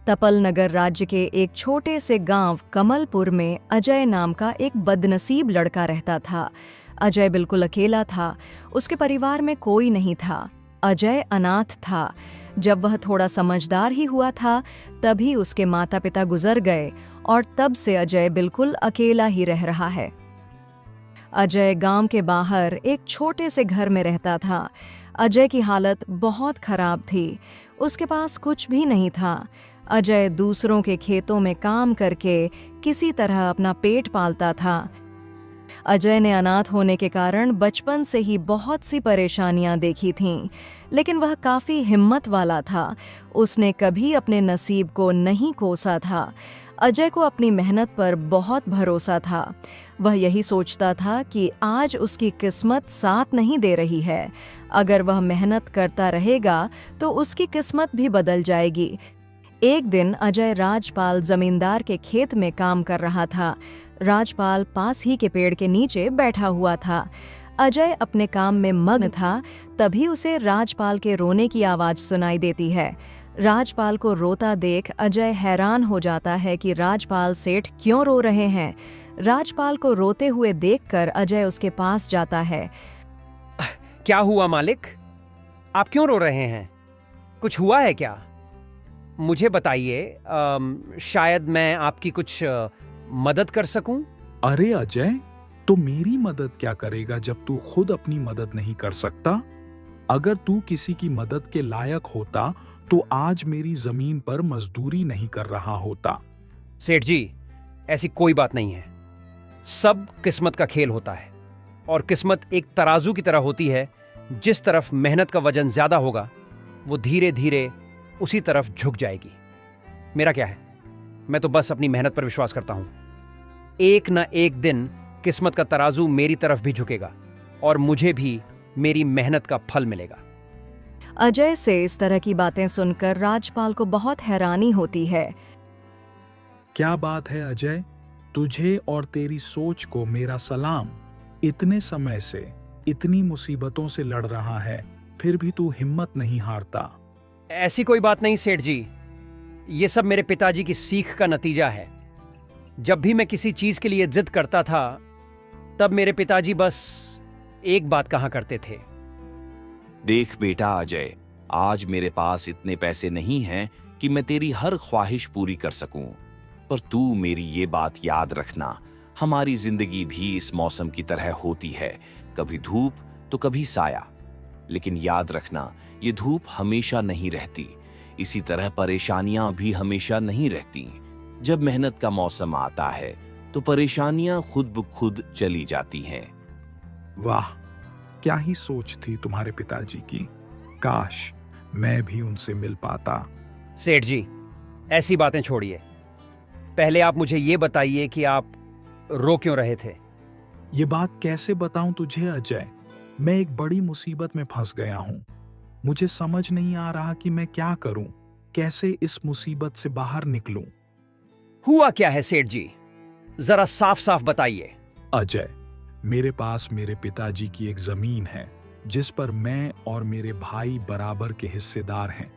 तपल नगर राज्य के एक छोटे से गांव कमलपुर में अजय नाम का एक बदनसीब लड़का रहता था। अजय बिल्कुल अकेला था। उसके परिवार में कोई नहीं था। अजय अनाथ था। जब वह थोड़ा समझदार ही हुआ था तभी उसके माता पिता गुजर गए और तब से अजय बिल्कुल अकेला ही रह रहा है। अजय गांव के बाहर एक छोटे से घर में रहता था। अजय की हालत बहुत खराब थी। उसके पास कुछ भी नहीं था। अजय दूसरों के खेतों में काम करके किसी तरह अपना पेट पालता था। अजय ने अनाथ होने के कारण बचपन से ही बहुत सी परेशानियां देखी थीं, लेकिन वह काफी हिम्मत वाला था। उसने कभी अपने नसीब को नहीं कोसा था। अजय को अपनी मेहनत पर बहुत भरोसा था। वह यही सोचता था कि आज उसकी किस्मत साथ नहीं दे रही है। अगर वह मेहनत करता रहेगा तो उसकी किस्मत भी बदल जाएगी। एक दिन अजय राजपाल जमींदार के खेत में काम कर रहा था। राजपाल पास ही के पेड़ के नीचे बैठा हुआ था। अजय अपने काम में मग्न था, तभी उसे राजपाल के रोने की आवाज सुनाई देती है। राजपाल को रोता देख अजय हैरान हो जाता है कि राजपाल सेठ क्यों रो रहे हैं। राजपाल को रोते हुए देखकर अजय उसके पास जाता है। क्या हुआ मालिक? आप क्यों रो रहे हैं? कुछ हुआ है क्या? मुझे बताइए, शायद मैं आपकी कुछ मदद कर सकूं। अरे अजय, तो मेरी मदद क्या करेगा जब तू खुद अपनी मदद नहीं कर सकता? अगर तू किसी की मदद के लायक होता तो आज मेरी जमीन पर मजदूरी नहीं कर रहा होता। सेठ जी, ऐसी कोई बात नहीं है। सब किस्मत का खेल होता है और किस्मत एक तराजू की तरह होती है। जिस तरफ मेहनत का वजन ज्यादा होगा वो धीरे धीरे उसी तरफ झुक जाएगी। मेरा क्या है, मैं तो बस अपनी मेहनत पर विश्वास करता हूं। एक ना एक दिन किस्मत का तराजू मेरी तरफ भी झुकेगा और मुझे भी मेरी मेहनत का फल मिलेगा। अजय से इस तरह की बातें सुनकर राजपाल को बहुत हैरानी होती है। क्या बात है अजय, तुझे और तेरी सोच को मेरा सलाम। इतने समय से इतनी मुसीबतों से लड़ रहा है, फिर भी तू हिम्मत नहीं हारता। ऐसी कोई बात नहीं सेठ जी, ये सब मेरे पिताजी की सीख का नतीजा है। जब भी मैं किसी चीज के लिए जिद करता था तब मेरे पिताजी बस एक बात कहा करते थे। देख बेटा अजय, आज मेरे पास इतने पैसे नहीं हैं कि मैं तेरी हर ख्वाहिश पूरी कर सकूं, पर तू मेरी ये बात याद रखना, हमारी जिंदगी भी इस मौसम की तरह होती है, कभी धूप तो कभी साया। लेकिन याद रखना, ये धूप हमेशा नहीं रहती, इसी तरह परेशानियां भी हमेशा नहीं रहती। जब मेहनत का मौसम आता है तो परेशानियां खुद ब खुद चली जाती हैं। वाह, क्या ही सोच थी तुम्हारे पिताजी की। काश मैं भी उनसे मिल पाता। सेठ जी, ऐसी बातें छोड़िए। पहले आप मुझे ये बताइए कि आप रो क्यों रहे थे? ये बात कैसे बताऊं तुझे अजय, मैं एक बड़ी मुसीबत में फंस गया हूं। मुझे समझ नहीं आ रहा कि मैं क्या करूं, कैसे इस मुसीबत से बाहर निकलूं। हुआ क्या है सेठ जी, जरा साफ साफ बताइए। अजय, मेरे पास मेरे पिताजी की एक जमीन है जिस पर मैं और मेरे भाई बराबर के हिस्सेदार हैं,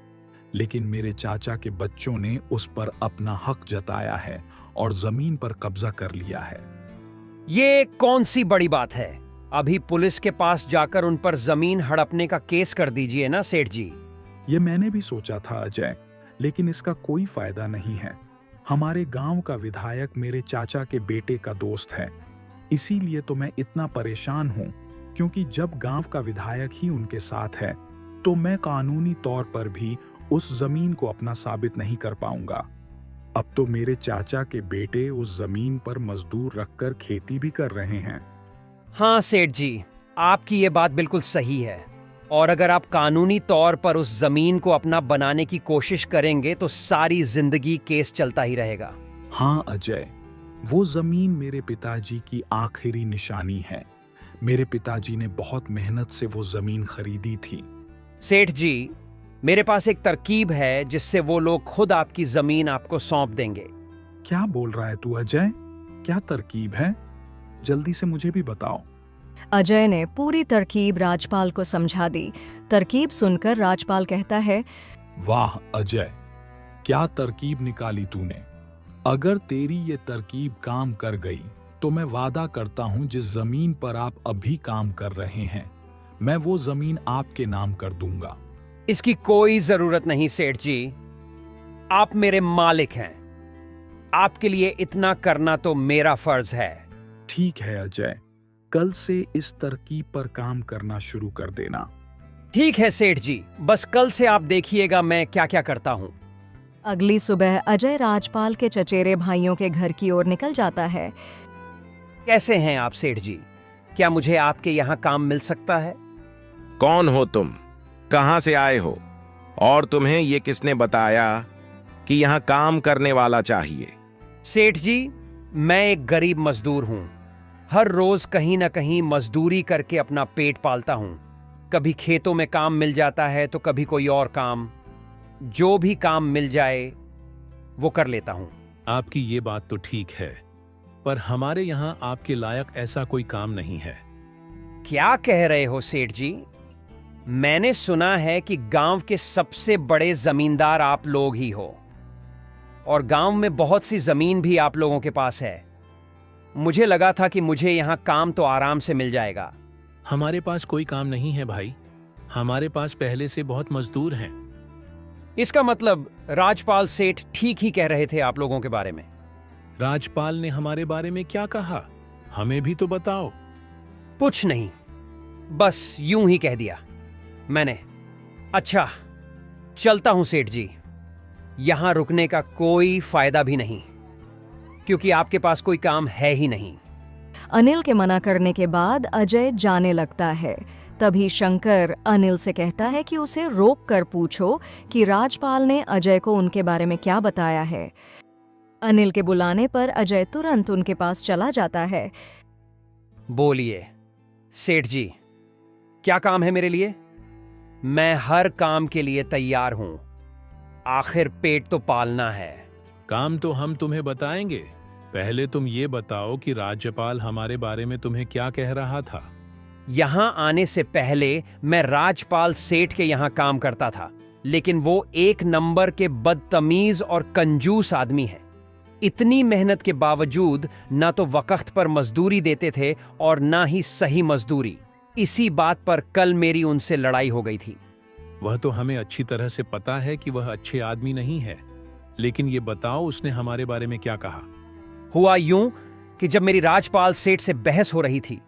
लेकिन मेरे चाचा के बच्चों ने उस पर अपना हक जताया है और जमीन पर कब्जा कर लिया है। ये कौन सी बड़ी बात है? अभी पुलिस के पास जाकर उन पर जमीन हड़पने का केस कर दीजिए ना सेठ जी। ये मैंने भी सोचा था अजय, लेकिन इसका कोई फायदा नहीं है। हमारे गांव का विधायक मेरे चाचा के बेटे का दोस्त है, इसीलिए तो मैं इतना परेशान हूं, क्योंकि जब गांव का विधायक ही उनके साथ है तो मैं कानूनी तौर पर भी उस जमीन को अपना साबित नहीं कर पाऊंगा। अब तो मेरे चाचा के बेटे उस जमीन पर मजदूर रखकर खेती भी कर रहे हैं। हाँ सेठ जी, आपकी ये बात बिल्कुल सही है, और अगर आप कानूनी तौर पर उस जमीन को अपना बनाने की कोशिश करेंगे तो सारी जिंदगी केस चलता ही रहेगा। हाँ अजय, वो जमीन मेरे पिताजी की आखिरी निशानी है। मेरे पिताजी ने बहुत मेहनत से वो जमीन खरीदी थी। सेठ जी, मेरे पास एक तरकीब है जिससे वो लोग खुद आपकी जमीन आपको सौंप देंगे। क्या बोल रहा है तू अजय? क्या तरकीब है? जल्दी से मुझे भी बताओ। अजय ने पूरी तरकीब राजपाल को समझा दी। तरकीब सुनकर राजपाल कहता है, वाह अजय, क्या तरकीब निकाली तूने। अगर तेरी ये तरकीब काम कर गई तो मैं वादा करता हूं जिस जमीन पर आप अभी काम कर रहे हैं मैं वो जमीन आपके नाम कर दूंगा। इसकी कोई जरूरत नहीं सेठ जी, आप मेरे मालिक हैं। आपके लिए इतना करना तो मेरा फर्ज है। ठीक है अजय, कल से इस तरकीब पर काम करना शुरू कर देना। ठीक है सेठ जी, बस कल से आप देखिएगा मैं क्या क्या करता हूं। अगली सुबह अजय राजपाल के चचेरे भाइयों के घर की ओर निकल जाता है। कैसे हैं आप सेठ जी? क्या मुझे आपके यहाँ काम मिल सकता है? कौन हो तुम, कहां से आए हो, और तुम्हें ये किसने बताया कि यहां काम करने वाला चाहिए? सेठ जी, मैं एक गरीब मजदूर हूं। हर रोज कहीं ना कहीं मजदूरी करके अपना पेट पालता हूं। कभी खेतों में काम मिल जाता है तो कभी कोई और काम। जो भी काम मिल जाए वो कर लेता हूं। आपकी ये बात तो ठीक है, पर हमारे यहाँ आपके लायक ऐसा कोई काम नहीं है। क्या कह रहे हो सेठ जी? मैंने सुना है कि गांव के सबसे बड़े जमींदार आप लोग ही हो, और गांव में बहुत सी जमीन भी आप लोगों के पास है। मुझे लगा था कि मुझे यहाँ काम तो आराम से मिल जाएगा। हमारे पास कोई काम नहीं है भाई, हमारे पास पहले से बहुत मजदूर हैं। इसका मतलब राजपाल सेठ ठीक ही कह रहे थे आप लोगों के बारे में। राजपाल ने हमारे बारे में क्या कहा, हमें भी तो बताओ। कुछ नहीं, बस यूं ही कह दिया मैंने। अच्छा, चलता हूं सेठ जी। यहां रुकने का कोई फायदा भी नहीं, क्योंकि आपके पास कोई काम है ही नहीं। अनिल के मना करने के बाद अजय जाने लगता है। तभी शंकर अनिल से कहता है कि उसे रोक कर पूछो कि राजपाल ने अजय को उनके बारे में क्या बताया है। अनिल के बुलाने पर अजय तुरंत उनके पास चला जाता है। बोलिए सेठ जी, क्या काम है मेरे लिए? मैं हर काम के लिए तैयार हूं। आखिर पेट तो पालना है। काम तो हम तुम्हें बताएंगे, पहले तुम ये बताओ कि राज्यपाल हमारे बारे में तुम्हें क्या कह रहा था। यहां आने से पहले मैं राजपाल सेठ के यहां काम करता था, लेकिन वो एक नंबर के बदतमीज और कंजूस आदमी है। इतनी मेहनत के बावजूद ना तो वक्त पर मजदूरी देते थे और ना ही सही मजदूरी। इसी बात पर कल मेरी उनसे लड़ाई हो गई थी। वह तो हमें अच्छी तरह से पता है कि वह अच्छे आदमी नहीं है, लेकिन ये बताओ उसने हमारे बारे में क्या कहा। हुआ यूं कि जब मेरी राजपाल सेठ से बहस हो रही थी,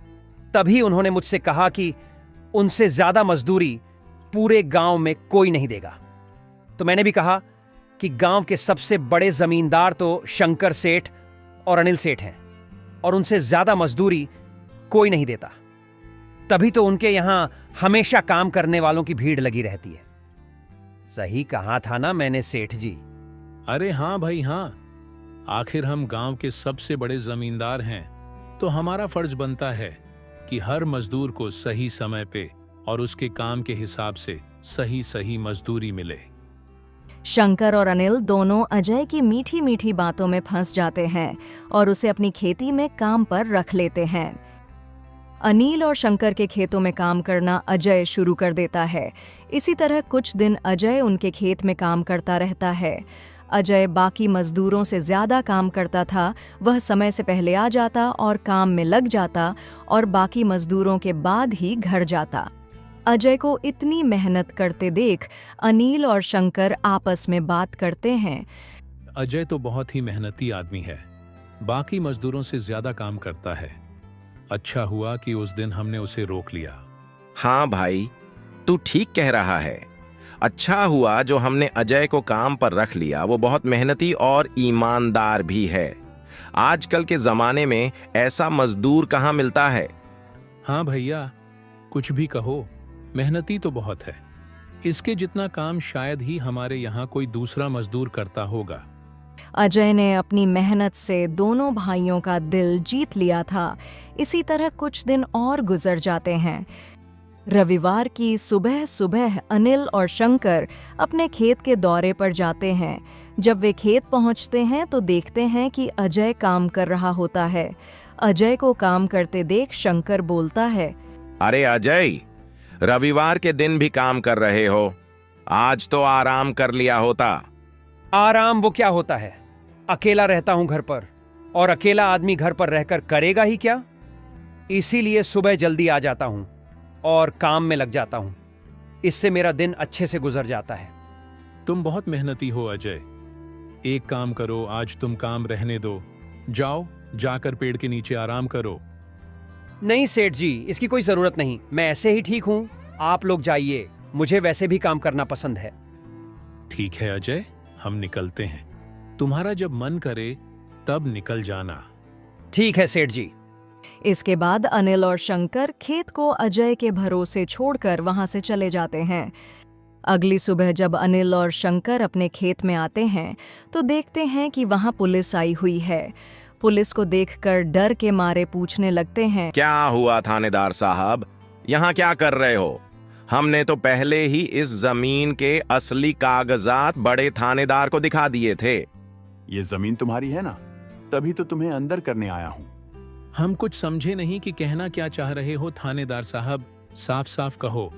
तभी उन्होंने मुझसे कहा कि उनसे ज्यादा मजदूरी पूरे गांव में कोई नहीं देगा। तो मैंने भी कहा कि गांव के सबसे बड़े जमींदार तो शंकर सेठ और अनिल सेठ हैं, और उनसे ज्यादा मजदूरी कोई नहीं देता। तभी तो उनके यहां हमेशा काम करने वालों की भीड़ लगी रहती है। सही कहा था ना मैंने सेठ जी? अरे हाँ भाई हाँ, आखिर हम गांव के सबसे बड़े जमींदार हैं, तो हमारा फर्ज बनता है कि हर मजदूर को सही समय पे और उसके काम के हिसाब से सही सही मजदूरी मिले। शंकर और अनिल दोनों अजय की मीठी मीठी बातों में फंस जाते हैं और उसे अपनी खेती में काम पर रख लेते हैं। अनिल और शंकर के खेतों में काम करना अजय शुरू कर देता है। इसी तरह कुछ दिन अजय उनके खेत में काम करता रहता है। अजय बाकी मजदूरों से ज्यादा काम करता था। वह समय से पहले आ जाता और काम में लग जाता और बाकी मजदूरों के बाद ही घर जाता। अजय को इतनी मेहनत करते देख अनिल और शंकर आपस में बात करते हैं। अजय तो बहुत ही मेहनती आदमी है, बाकी मजदूरों से ज्यादा काम करता है। अच्छा हुआ कि उस दिन हमने उसे रोक लिया। हाँ भाई, तू ठीक कह रहा है। अच्छा हुआ जो हमने अजय को काम पर रख लिया। वो बहुत मेहनती और ईमानदार भी है। आजकल के जमाने में ऐसा मजदूर कहाँ मिलता है। हाँ भैया, कुछ भी कहो, मेहनती तो बहुत है। इसके जितना काम शायद ही हमारे यहाँ कोई दूसरा मजदूर करता होगा। अजय ने अपनी मेहनत से दोनों भाइयों का दिल जीत लिया था। इसी तरह कुछ दिन और गुजर जाते हैं। रविवार की सुबह सुबह अनिल और शंकर अपने खेत के दौरे पर जाते हैं। जब वे खेत पहुंचते हैं तो देखते हैं कि अजय काम कर रहा होता है। अजय को काम करते देख शंकर बोलता है, अरे अजय, रविवार के दिन भी काम कर रहे हो, आज तो आराम कर लिया होता। आराम वो क्या होता है? अकेला रहता हूं घर पर, और अकेला आदमी घर पर रहकर करेगा ही क्या? इसीलिए सुबह जल्दी आ जाता हूं और काम में लग जाता हूं। इससे मेरा दिन अच्छे से गुजर जाता है। तुम बहुत मेहनती हो अजय। एक काम करो, आज तुम काम रहने दो, जाओ जाकर पेड़ के नीचे आराम करो। नहीं सेठ जी, इसकी कोई जरूरत नहीं, मैं ऐसे ही ठीक हूं। आप लोग जाइए, मुझे वैसे भी काम करना पसंद है। ठीक है अजय, हम निकलते हैं। तुम्हारा जब मन करे तब निकल जाना। ठीक है सेठ जी। इसके बाद अनिल और शंकर खेत को अजय के भरोसे छोड़कर वहां से चले जाते हैं। अगली सुबह जब अनिल और शंकर अपने खेत में आते हैं तो देखते हैं कि वहां पुलिस आई हुई है। पुलिस को देखकर डर के मारे पूछने लगते हैं, क्या हुआ थानेदार साहब, यहाँ क्या कर रहे हो? हमने तो पहले ही इस जमीन के असली कागजात बड़े थानेदार को दिखा दिए थे। ये जमीन तुम्हारी है ना, तभी तो तुम्हें अंदर करने आया हूँ। हम कुछ समझे नहीं कि कहना क्या चाह रहे हो थानेदार साहब, साफ साफ कहो।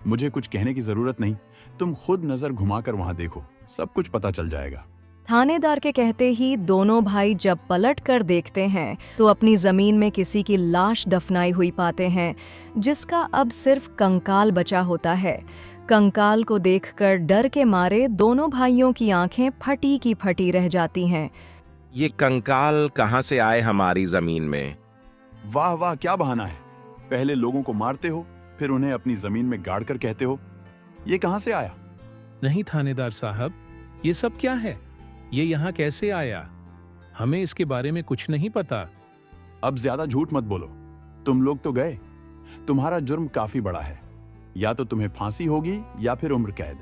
मुझे कुछ कहने की जरूरत नहीं, तुम खुद नजर घुमाकर वहां देखो, सब कुछ पता चल जाएगा। थानेदार के कहते ही दोनों भाई जब पलट कर देखते हैं तो अपनी जमीन में किसी की लाश दफनाई हुई पाते हैं, जिसका अब सिर्फ कंकाल बचा होता है। कंकाल को देखकर डर के मारे दोनों भाइयों की आंखें फटी की फटी रह जाती हैं। ये कंकाल कहाँ से आए हमारी जमीन में? वाह वाह, क्या बहाना है। पहले लोगों को मारते हो, फिर उन्हें अपनी जमीन में गाड़ कर कहते हो ये कहां से आया? नहीं थानेदार साहब, ये सब क्या है? ये यहाँ कैसे आया? हमें इसके बारे में कुछ नहीं पता। अब ज्यादा झूठ मत बोलो, तुम लोग तो गए। तुम्हारा जुर्म काफी बड़ा है, या तो तुम्हें फांसी होगी या फिर उम्र कैद।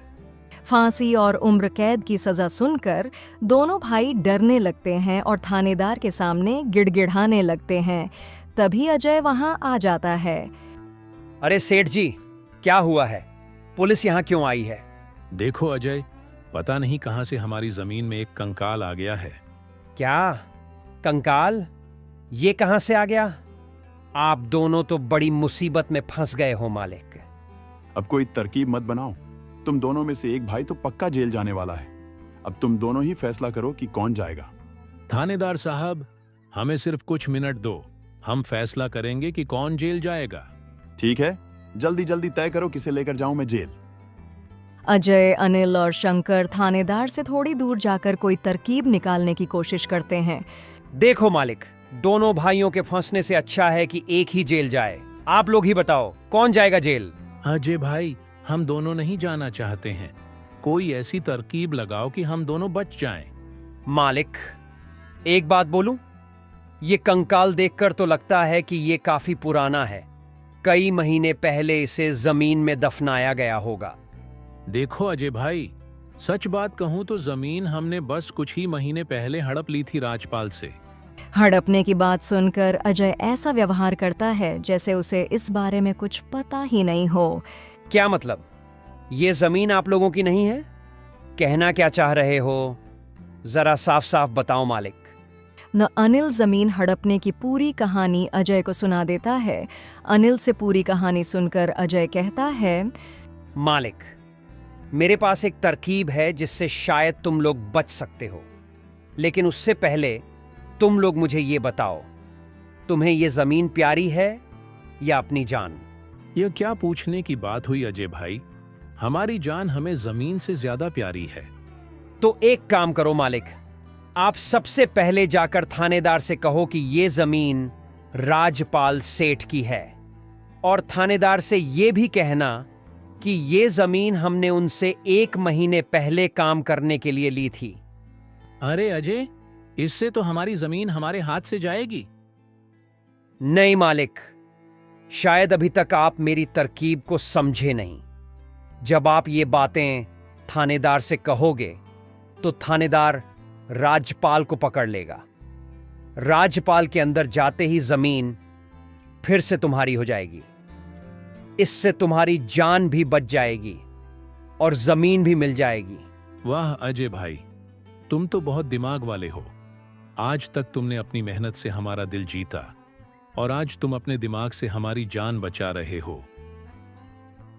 फांसी और उम्र कैद की सजा सुनकर दोनों भाई डरने लगते हैं और थानेदार के सामने गिड़गिड़ाने लगते हैं। तभी अजय वहां आ जाता है। अरे सेठ जी, क्या हुआ है? पुलिस यहाँ क्यों आई है? देखो अजय, पता नहीं कहां से हमारी जमीन में एक कंकाल आ गया है। क्या कंकाल? ये कहां से आ गया? आप दोनों तो बड़ी मुसीबत में फंस गए हो मालिक। अब कोई तरकीब मत बनाओ, तुम दोनों में से एक भाई तो पक्का जेल जाने वाला है। अब तुम दोनों ही फैसला करो कि कौन जाएगा। थानेदार साहब, हमें सिर्फ कुछ मिनट दो, हम फैसला करेंगे कि कौन जेल जाएगा। ठीक है, जल्दी जल्दी तय करो किसे लेकर जाऊं मैं जेल। अजय, अनिल और शंकर थानेदार से थोड़ी दूर जाकर कोई तरकीब निकालने की कोशिश करते हैं। देखो मालिक, दोनों भाइयों के फंसने से अच्छा है कि एक ही जेल जाए। आप लोग ही बताओ कौन जाएगा जेल? अजय भाई, हम दोनों नहीं जाना चाहते हैं। कोई ऐसी तरकीब लगाओ कि हम दोनों बच जाएं। मालिक, एक बात बोलूं? ये कंकाल देखकर तो लगता है कि ये काफी पुराना है। कई महीने पहले इसे जमीन में दफनाया गया होगा। देखो अजय भाई, सच बात कहूं तो जमीन हमने बस कुछ ही महीने पहले हड़प ली थी राजपाल से। हड़पने की बात सुनकर अजय ऐसा व्यवहार करता है जैसे उसे इस बारे में कुछ पता ही नहीं हो। क्या मतलब? ये जमीन आप लोगों की नहीं है? कहना क्या चाह रहे हो? जरा साफ साफ बताओ मालिक। न अनिल जमीन हड़पने की पूरी कहानी अजय को सुना देता है। अनिल से पूरी कहानी सुनकर अजय कहता है, मालिक, मेरे पास एक तरकीब है जिससे शायद तुम लोग बच सकते हो। लेकिन उससे पहले तुम लोग मुझे ये बताओ, तुम्हें ये जमीन प्यारी है या अपनी जान? यह क्या पूछने की बात हुई अजय भाई? हमारी जान हमें जमीन से ज्यादा प्यारी है। तो एक काम करो मालिक, आप सबसे पहले जाकर थानेदार से कहो कि ये जमीन राजपाल सेठ की है, और थानेदार से ये भी कहना कि ये जमीन हमने उनसे 1 महीने पहले काम करने के लिए ली थी। अरे अजय, इससे तो हमारी जमीन हमारे हाथ से जाएगी। नहीं मालिक, शायद अभी तक आप मेरी तरकीब को समझे नहीं। जब आप ये बातें थानेदार से कहोगे तो थानेदार राजपाल को पकड़ लेगा। राजपाल के अंदर जाते ही जमीन फिर से तुम्हारी हो जाएगी। इससे तुम्हारी जान भी बच जाएगी और जमीन भी मिल जाएगी। वाह अजय भाई, तुम तो बहुत दिमाग वाले हो। आज तक तुमने अपनी मेहनत से हमारा दिल जीता और आज तुम अपने दिमाग से हमारी जान बचा रहे हो।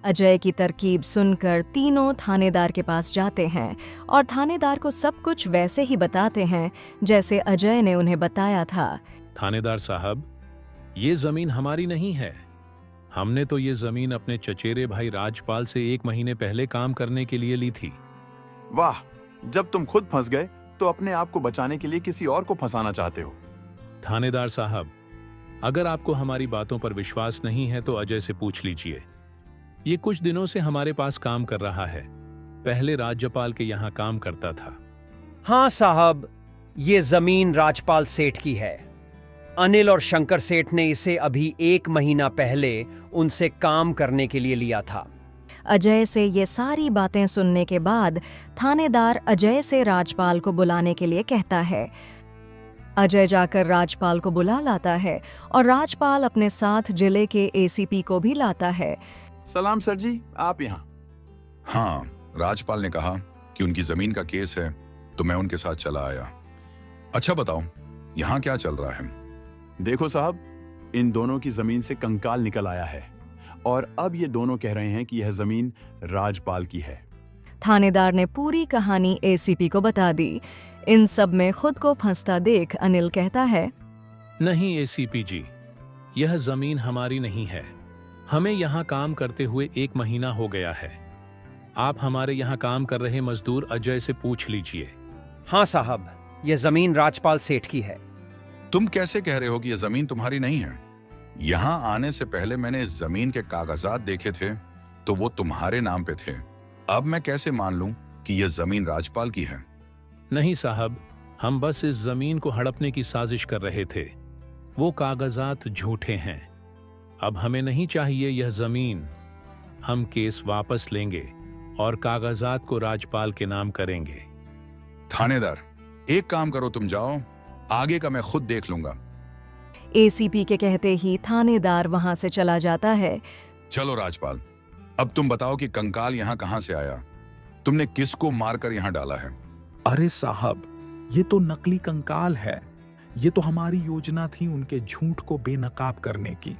अजय की तरकीब सुनकर तीनों थानेदार के पास जाते हैं और थानेदार को सब कुछ वैसे ही बताते हैं जैसे अजय ने उन्हें बताया था। थानेदार साहब, ये जमीन हमारी नहीं है। हमने तो ये जमीन अपने चचेरे भाई राजपाल से 1 महीने पहले काम करने के लिए ली थी। वाह, जब तुम खुद फंस गए तो अपने आप को बचाने के लिए किसी और को फंसाना चाहते हो। थानेदार साहब, अगर आपको हमारी बातों पर विश्वास नहीं है तो अजय से पूछ लीजिए। ये कुछ दिनों से हमारे पास काम कर रहा है, पहले राज्यपाल के यहाँ काम करता था। हाँ साहब, ये जमीन राजपाल सेठ की है। अनिल और शंकर सेठ ने इसे अभी 1 महीना पहले उनसे काम करने के लिए लिया था। अजय से ये सारी बातें सुनने के बाद थानेदार अजय से राजपाल को बुलाने के लिए कहता है। अजय जाकर राजपाल को बुला लाता है और राजपाल अपने साथ जिले के एसीपी को भी लाता है। सलाम सर जी, आप यहाँ? हाँ, राजपाल ने कहा कि उनकी जमीन का केस है तो मैं उनके साथ चला आया। अच्छा बताओ, यहाँ क्या चल रहा है? देखो साहब, इन दोनों की जमीन से कंकाल निकल आया है और अब ये दोनों कह रहे हैं कि यह जमीन राजपाल की है। थानेदार ने पूरी कहानी एसीपी को बता दी। इन सब में खुद को फंसता देख अनिल कहता है, नहीं एसीपी जी, यह जमीन हमारी नहीं है। हमें यहाँ काम करते हुए 1 महीना हो गया है। आप हमारे यहाँ काम कर रहे मजदूर अजय से पूछ लीजिए। हाँ साहब, यह जमीन राजपाल सेठ की है। तुम कैसे कह रहे हो कि यह जमीन तुम्हारी नहीं है? यहाँ आने से पहले मैंने इस जमीन के कागजात देखे थे तो वो तुम्हारे नाम पे थे। अब मैं कैसे मान लूं कि यह जमीन राजपाल की है? नहीं साहब, हम बस इस जमीन को हड़पने की साजिश कर रहे थे। वो कागजात झूठे हैं। अब हमें नहीं चाहिए यह जमीन। हम केस वापस लेंगे और कागजात को राजपाल के नाम करेंगे। थानेदार, एक काम करो, तुम जाओ, आगे का मैं खुद देख लूंगा। एसीपी के कहते ही थानेदार वहां से चला जाता है। चलो राजपाल, अब तुम बताओ कि कंकाल यहाँ कहाँ से आया? तुमने किसको मारकर यहाँ डाला है? अरे साहब, ये तो नकली कंकाल है। ये तो हमारी योजना थी उनके झूठ को बेनकाब करने की।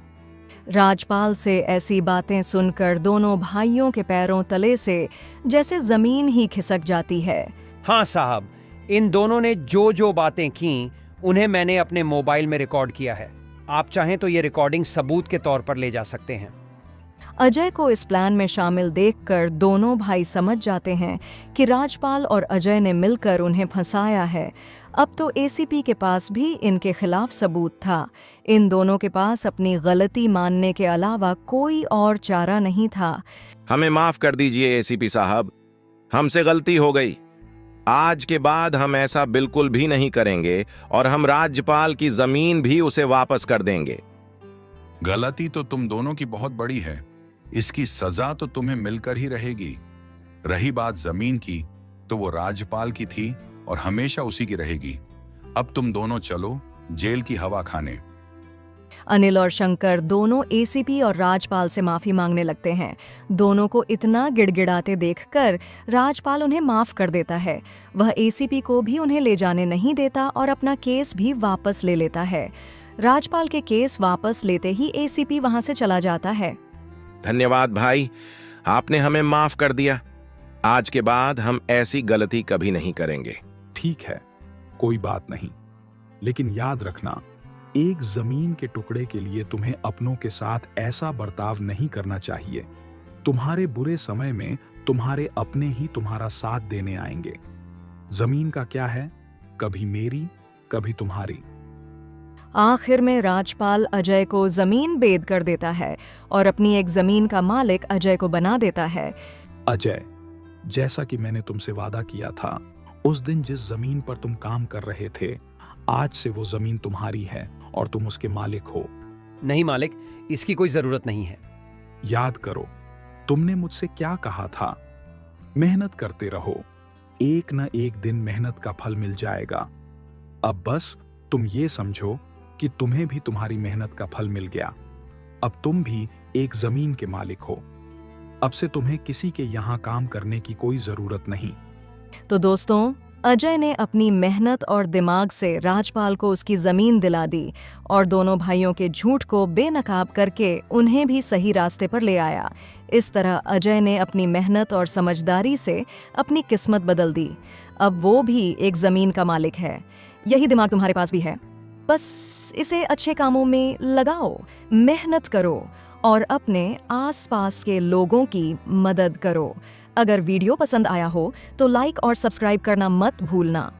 राजपाल से ऐसी बातें सुनकर दोनों भाइयों के पैरों तले से जैसे जमीन ही खिसक जाती है। हाँ साहब, इन दोनों ने जो जो बातें की उन्हें मैंने अपने मोबाइल में रिकॉर्ड किया है। आप चाहें तो ये रिकॉर्डिंग सबूत के तौर पर ले जा सकते हैं। अजय को इस प्लान में शामिल देखकर दोनों भाई समझ जाते हैं कि राजपाल और अजय ने मिलकर उन्हें फंसाया है। अब तो एसीपी के पास भी इनके खिलाफ सबूत था। इन दोनों के पास अपनी गलती मानने के अलावा कोई और चारा नहीं था। हमें माफ कर दीजिए एसीपी साहब, हमसे गलती हो गई। आज के बाद हम ऐसा बिल्कुल भी नहीं करेंगे और हम राज्यपाल की जमीन भी उसे वापस कर देंगे। गलती तो तुम दोनों की बहुत बड़ी है, इसकी सजा तो तुम्हें मिलकर ही रहेगी। रही बात जमीन की, तो वो राज्यपाल की थी और हमेशा उसी की रहेगी। अब तुम दोनों चलो जेल की हवा खाने। अनिल और शंकर दोनों एसीपी और राजपाल से माफी मांगने लगते हैं। दोनों को इतना गिड़गिड़ाते देखकर राजपाल उन्हें माफ कर देता है। वह एसीपी को भी उन्हें ले जाने नहीं देता और अपना केस भी वापस ले लेता है। राजपाल के केस वापस लेते ही एसीपी वहां से चला जाता है। धन्यवाद भाई, आपने हमें माफ कर दिया। आज के बाद हम ऐसी गलती कभी नहीं करेंगे। ठीक है, कोई बात नहीं, लेकिन याद रखना, एक जमीन के टुकड़े के लिए तुम्हें अपनों के साथ ऐसा बर्ताव नहीं करना चाहिए। तुम्हारे बुरे समय में तुम्हारे अपने ही तुम्हारा साथ देने आएंगे। जमीन का क्या है, कभी मेरी कभी तुम्हारी। आखिर में राजपाल अजय को जमीन बेद कर देता है और अपनी एक जमीन का मालिक अजय को बना देता है। अजय, जैसा कि मैंने तुमसे वादा किया था, उस दिन जिस जमीन पर तुम काम कर रहे थे, आज से वो जमीन तुम्हारी है और तुम उसके मालिक हो। नहीं मालिक, इसकी कोई जरूरत नहीं है। याद करो, तुमने मुझसे क्या कहा था? मेहनत करते रहो, एक न एक दिन मेहनत का फल मिल जाएगा। अब बस तुम ये समझो कि तुम्हें भी तुम्हारी मेहनत का फल मिल गया। अब तुम भी एक जमीन के मालिक हो। अब से तुम्हें किसी के यहाँ काम करने की कोई जरूरत नहीं। तो दोस्तों, अजय ने अपनी मेहनत और दिमाग से राजपाल को उसकी जमीन दिला दी और दोनों भाइयों के झूठ को बेनकाब करके उन्हें भी सही रास्ते पर ले आया। इस तरह अजय ने अपनी मेहनत और समझदारी से अपनी किस्मत बदल दी। अब वो भी एक जमीन का मालिक है। यही दिमाग तुम्हारे पास भी है, बस इसे अच्छे कामों में लगाओ, मेहनत करो और अपने आसपास के लोगों की मदद करो। अगर वीडियो पसंद आया हो तो लाइक और सब्सक्राइब करना मत भूलना।